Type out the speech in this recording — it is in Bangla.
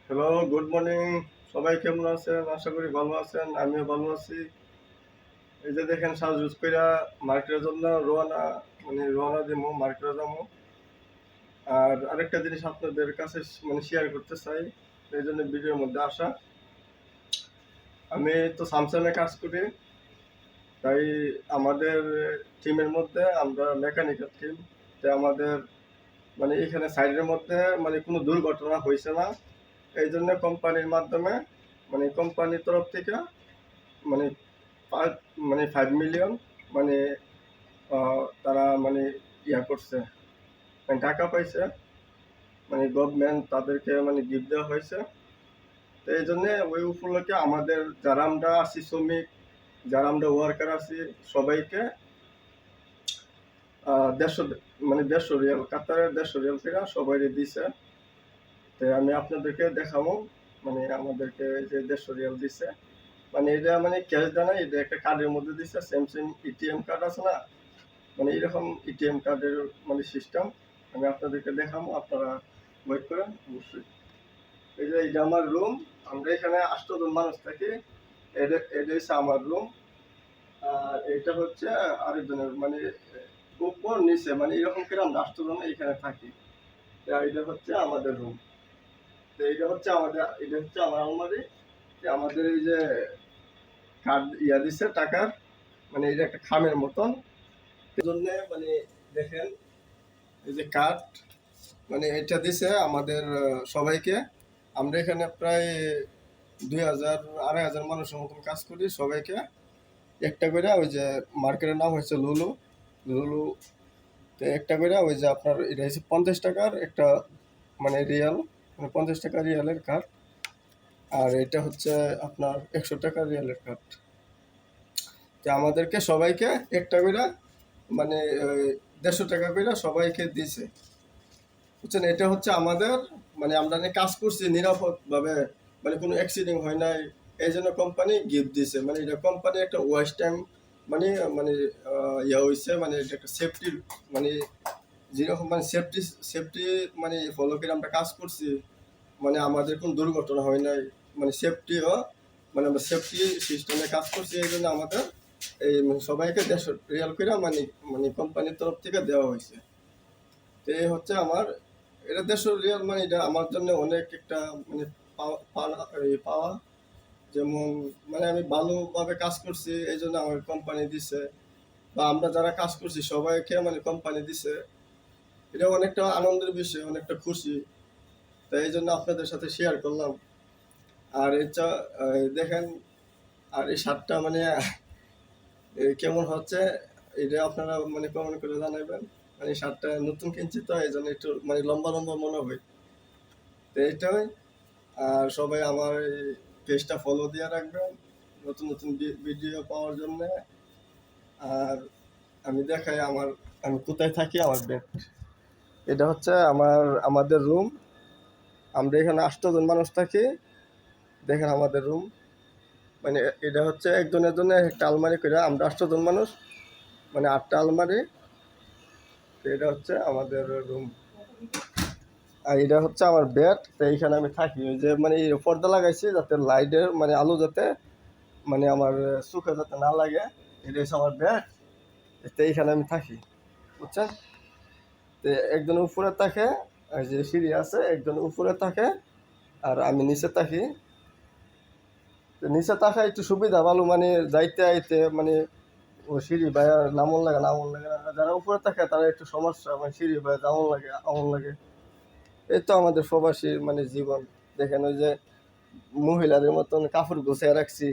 Hello, good morning. সবাই কেমন আছেন? আশা করি ভালো আছেন। আমিও ভালো আছি। এই যে দেখেন সাজগোজ কইরা মার্কেটের জন্য রওনা দিমু, মার্কেটে যামু। আর আরেকটা জিনিস আপনাদের কাছে শেয়ার করতে চাই। এইজন্য ভিডিওর মধ্যে আসা। আমি তো স্যামসাং এ কাজ করি। তাই আমাদের টিমের মধ্যে আমরা মেকানিক্যাল টিম। তাই আমাদের এখানে সাইডের মধ্যে কোনো দুর্ঘটনা হইছে না। এইজন্য কোম্পানির মাধ্যমে কোম্পানির তরফ থেকে মানে 5 মিলিয়ন মানে তারা করছে, টাকা পাইছে, গভর্নমেন্ট তাদেরকে গিফট দেওয়া হয়েছে। তো এই জন্যে ওই উপলক্ষে আমাদের যারা আমরা আছি শ্রমিক, যারা আমরা ওয়ার্কার আছি, সবাইকে 150 রিয়াল, কাতারের 150 রিয়াল থেকে সবাই দিছে। তো আমি আপনাদেরকে দেখাবো, আমাদেরকে যে 150 রিয়াল দিছে, এটা ক্যাশ দেয় না, এটা একটা কার্ডের মধ্যে দিছে। স্যামসাং এটিএম কার্ড আছে না, এরকম এটিএম কার্ডের সিস্টেম। আমি আপনাদেরকে দেখাবো, আপনারা ওয়েট করেন অবশ্যই। এই যে এটা আমার রুম, আমরা এখানে 8 জন মানুষ থাকি। এটা এটা হচ্ছে আমার রুম। আর এটা হচ্ছে আরেকজনের, উপর নিচে এরকম করে আমরা 8 জন এখানে থাকি। এটা হচ্ছে আমাদের রুম। তো এটা হচ্ছে আমার আলমারি। আমাদের এই যে কার্ড দিছে টাকার, এটা একটা খামের মতন। জন্য দেখেন এই যে কার্ড, এটা দিছে আমাদের সবাইকে। আমরা এখানে প্রায় 2000 2500 মানুষের মতন কাজ করি। সবাইকে একটা করে ওই যে মার্কেটের নাম হচ্ছে লুলু লুলু। তো একটা করে ওই যে আপনার এটা হচ্ছে 50 টাকার একটা রিয়াল, 50 টাকা রিয়ালের কার্ড। আর এটা হচ্ছে আপনার 100 টাকা রিয়ালের কার্ড। তো আমাদেরকে সবাইকে একটা করে মানে 150 টাকা করে সবাইকে দিছে, বুঝছেন। এটা হচ্ছে আমাদের, আমরা কাজ করছি নিরাপদভাবে, কোনো অ্যাক্সিডেন্ট হয় নাই। এই জন্য কোম্পানি গিফট দিছে। এটা কোম্পানি একটা ওয়াস্ট টাইম মানে মানে হয়েছে, এটা একটা সেফটির যেরকম সেফটি সেফটি ফলো করে আমরা কাজ করছি। আমাদের কোনো দুর্ঘটনা হয় নাই, সেফটিও, আমরা সেফটি সিস্টেমে কাজ করছি। এই জন্য আমাদের এই সবাইকে 150 রিয়াল করে কোম্পানির তরফ থেকে দেওয়া হয়েছে। তো এই হচ্ছে আমার, এটা 150 রিয়াল, এটা আমার জন্য অনেক একটা পাওয়া। যেমন আমি ভালোভাবে কাজ করছি, এই জন্য আমার কোম্পানি দিছে, বা আমরা যারা কাজ করছি সবাইকে কোম্পানি দিছে। এটা অনেকটা আনন্দের বিষয়, অনেকটা খুশি। তাই এই জন্য আপনাদের সাথে শেয়ার করলাম। আর এটা দেখেন, আর এই শার্টটা কেমন হচ্ছে, এটা আপনারা কমেন্ট করে জানাবেন। শার্টটা নতুন কিনছি, তো এই জন্য একটু লম্বা লম্বা মনে হয়। তো এইটাই। আর সবাই আমার এই পেজটা ফলো দিয়ে রাখবেন নতুন নতুন ভিডিও পাওয়ার জন্য। আর আমি দেখাই আমি কোথায় থাকি, আমার বেড। এটা হচ্ছে আমাদের রুম। আমরা এখানে 8 জন মানুষ থাকি। দেখেন আমাদের রুম, এটা হচ্ছে একজনের জন্য একটা আলমারি করে। আমরা 8 জন মানুষ, 8টা আলমারি। তো এটা হচ্ছে আমাদের রুম। আর এটা হচ্ছে আমার বেড। তো এইখানে আমি থাকি। ওই যে পর্দা লাগাইছি যাতে লাইটের আলো যাতে আমার চোখে যাতে না লাগে। এটা হচ্ছে আমার বেড। তো এইখানে আমি থাকি, বুঝছেন। তো একজন উপরে থাকে, আর যে সিঁড়ি আছে, একজন উপরে থাকে আর আমি নিচে থাকি। তো নিচে থাকা একটু সুবিধা ভালো, যাইতে আইতে ও সিঁড়ি ভাই নামন লাগে না। যারা উপরে থাকে তারা একটু সমস্যা, সিঁড়ি ভাই আমন লাগে। এই তো আমাদের প্রবাসীর জীবন। দেখেন ওই যে মহিলাদের মতন কাপড় গুছিয়ে রাখছি।